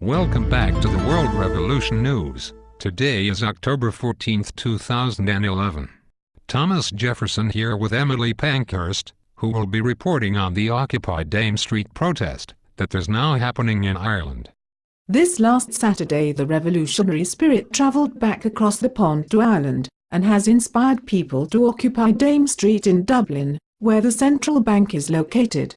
Welcome back to the World Revolution News. Today is October 14, 2011. Thomas Jefferson here with Emily Pankhurst, who will be reporting on the Occupy Dame Street protest that is now happening in Ireland. This last Saturday the revolutionary spirit travelled back across the pond to Ireland, and has inspired people to occupy Dame Street in Dublin, where the central bank is located.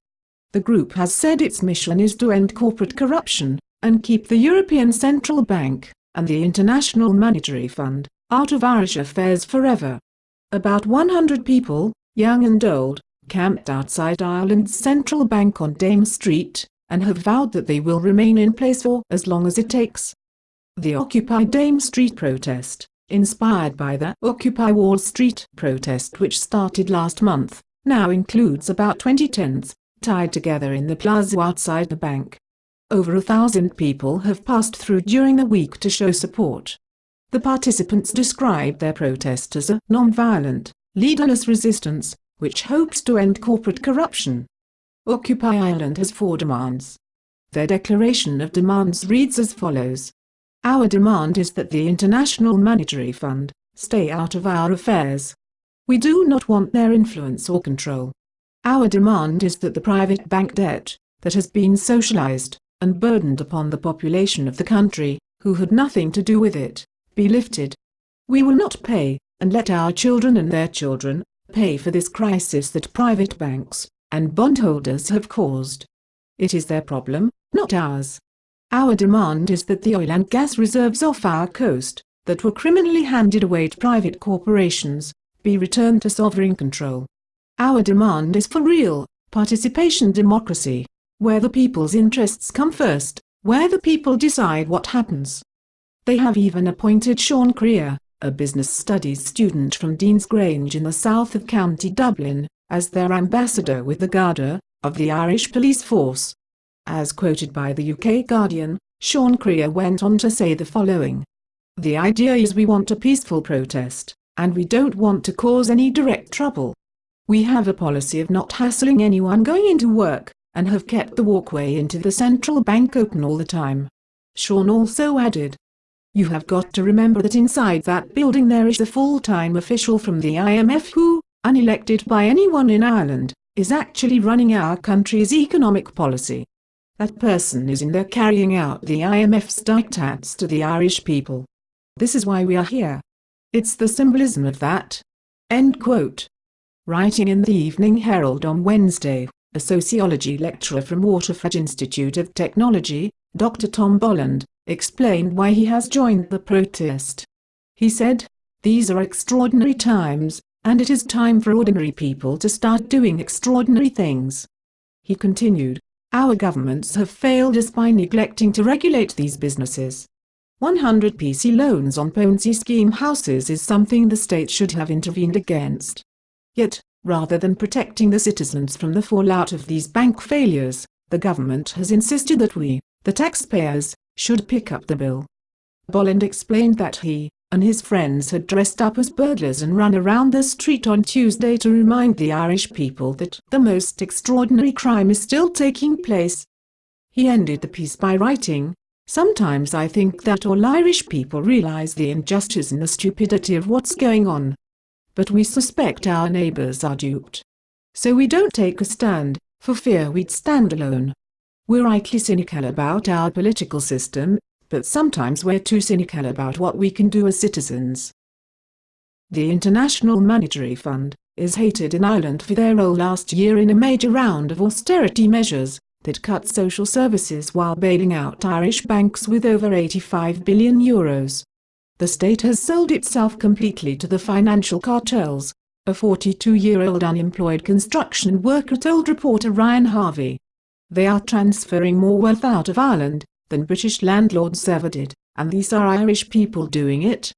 The group has said its mission is to end corporate corruption, and keep the European Central Bank, and the International Monetary Fund, out of Irish affairs forever. About 100 people, young and old, camped outside Ireland's central bank on Dame Street, and have vowed that they will remain in place for as long as it takes. The Occupy Dame Street protest, inspired by the Occupy Wall Street protest which started last month, now includes about 20 tents, tied together in the plaza outside the bank. Over 1,000 people have passed through during the week to show support. The participants described their protest as a non-violent, leaderless resistance, which hopes to end corporate corruption. Occupy Ireland has 4 demands. Their declaration of demands reads as follows. Our demand is that the International Monetary Fund stay out of our affairs. We do not want their influence or control. Our demand is that the private bank debt, that has been socialized and burdened upon the population of the country, who had nothing to do with it, be lifted. We will not pay, and let our children and their children, pay for this crisis that private banks and bondholders have caused. It is their problem, not ours. Our demand is that the oil and gas reserves off our coast, that were criminally handed away to private corporations, be returned to sovereign control. Our demand is for real participation democracy, where the people's interests come first, where the people decide what happens. They have even appointed Sean Creer, a business studies student from Dean's Grange in the south of County Dublin, as their ambassador with the Garda of the Irish police force. As quoted by the UK Guardian, Sean Creer went on to say the following. The idea is we want a peaceful protest, and we don't want to cause any direct trouble. We have a policy of not hassling anyone going into work, and have kept the walkway into the central bank open all the time. Sean also added, you have got to remember that inside that building there is a full-time official from the IMF who, unelected by anyone in Ireland, is actually running our country's economic policy. That person is in there carrying out the IMF's diktats to the Irish people. This is why we are here. It's the symbolism of that. End quote. Writing in the Evening Herald on Wednesday, a sociology lecturer from Waterford Institute of Technology, Dr. Tom Bolland, explained why he has joined the protest. He said, these are extraordinary times, and it is time for ordinary people to start doing extraordinary things. He continued, our governments have failed us by neglecting to regulate these businesses. 100 PC loans on Ponzi scheme houses is something the state should have intervened against. Yet, rather than protecting the citizens from the fallout of these bank failures, the government has insisted that we, the taxpayers, should pick up the bill. Bolland explained that he and his friends had dressed up as burglars and run around the street on Tuesday to remind the Irish people that the most extraordinary crime is still taking place. He ended the piece by writing, sometimes I think that all Irish people realise the injustice and the stupidity of what's going on. But we suspect our neighbours are duped. So we don't take a stand, for fear we'd stand alone. We're rightly cynical about our political system, but sometimes we're too cynical about what we can do as citizens. The International Monetary Fund is hated in Ireland for their role last year in a major round of austerity measures that cut social services while bailing out Irish banks with over €85 billion. The state has sold itself completely to the financial cartels, a 42-year-old unemployed construction worker told reporter Ryan Harvey. They are transferring more wealth out of Ireland than British landlords ever did, and these are Irish people doing it.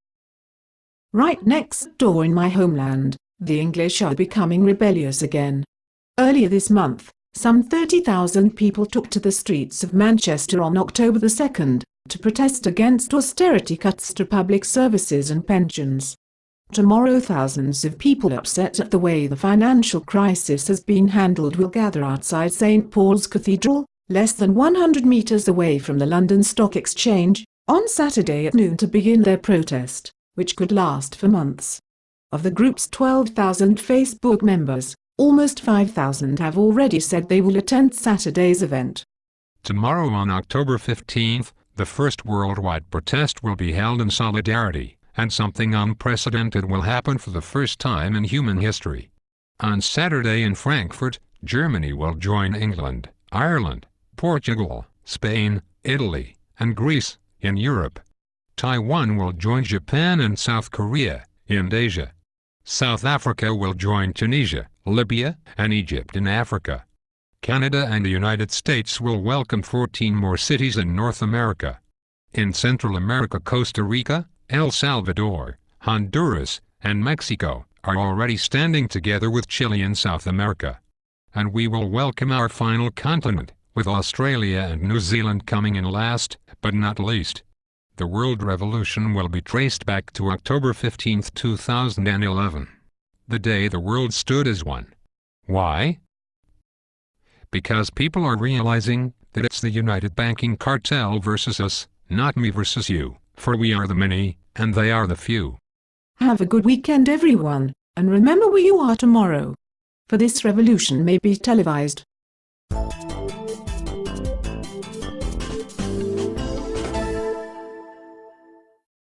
Right next door in my homeland, the English are becoming rebellious again. Earlier this month, some 30,000 people took to the streets of Manchester on October the 2nd, to protest against austerity cuts to public services and pensions. Tomorrow thousands of people upset at the way the financial crisis has been handled will gather outside St. Paul's Cathedral, less than 100 meters away from the London Stock Exchange, on Saturday at noon to begin their protest, which could last for months. Of the group's 12,000 Facebook members, almost 5,000 have already said they will attend Saturday's event. Tomorrow on October 15th, the first worldwide protest will be held in solidarity, and something unprecedented will happen for the first time in human history. On Saturday in Frankfurt, Germany will join England, Ireland, Portugal, Spain, Italy, and Greece in Europe. Taiwan will join Japan and South Korea in Asia. South Africa will join Tunisia, Libya, and Egypt in Africa. Canada and the United States will welcome 14 more cities in North America. In Central America, Costa Rica, El Salvador, Honduras, and Mexico are already standing together with Chile in South America. And we will welcome our final continent, with Australia and New Zealand coming in last, but not least. The world revolution will be traced back to October 15, 2011. The day the world stood as one. Why? Because people are realizing that it's the United Banking Cartel versus us, not me versus you, for we are the many, and they are the few. Have a good weekend everyone, and remember where you are tomorrow. For this revolution may be televised.